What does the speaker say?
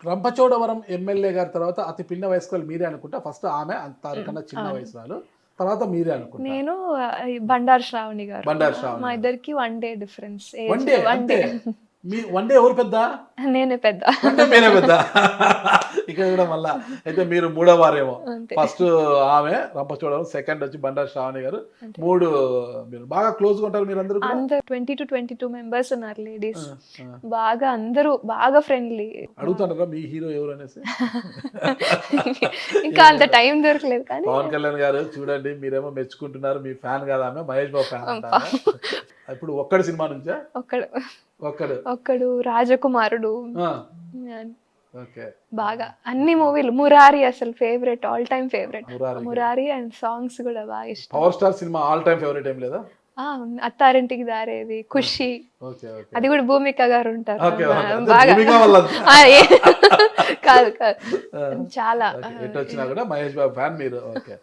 Rampachodavaram MLA గారి తర్వాత అతి పిన్న వయస్కులు మీరే అనుకుంటా. ఫస్ట్ ఆమె అంతకన్నా చిన్న వయసురాలు, తర్వాత మీరే అనుకుంటా. నేను బండారు శ్రావణి గారు. బండారు శ్రావణి మా గారు. ఇద్దరికి 1 day డిఫరెన్స్. వన్ డే అంతే. మీ వన్ డే ఎవరు పెద్ద? నేనే పెద్ద. అంటే మీరే పెద్ద. ఇక్కడ కూడా మళ్ళా అయితే మీరు మూడో వారేమో. అంతే. ఫస్ట్ ఆమె రంపచోడవరం, సెకండ్ వచ్చి బండారు శ్రావణి గారు, మూడు మీరు. బాగా క్లోజ్ గా ఉంటారు మీరు అందరూ కూడా? అందరు 20 to 22 మెంబర్స్ ఉన్నారు లేడీస్. బాగా అందరూ బాగా ఫ్రెండ్లీ. అడుగుతుంటారా మీ హీరో ఎవరు అనేసి? ఇంకా అంత టైం దొరకలేదు కానీ. పవన్ కళ్యాణ్ గారు చూడండి, మీరేమో మెచ్చుకుంటున్నారు, మీ ఫ్యాన్ కాదు ఆమె, మహేష్ బాబు ఫ్యాన్ అంటారా? ఇప్పుడు ఒక్కడి సినిమా నుంచా? ఒక్కడు రాజకుమారుడు. ఆ, ఓకే. బాగా అన్ని మూవీలు. మురారి అసలు favourite, all time favourite. Murari and songs కూడా బాగా ఇష్టం. Power star cinema all time favourite ఏం లేదా? అత్తారింటికి దారేది, ఖుషి, ఓకే ఓకే. అది కూడా భూమిక గారు ఉంటారు ఓకే, ఓకే. అంటే బాగా. భూమిక వాళ్ళ కాదు చాలా ఎటు వచ్చినా కూడా మహేష్ బాబు ఫ్యాన్ మీరు. ఓకే.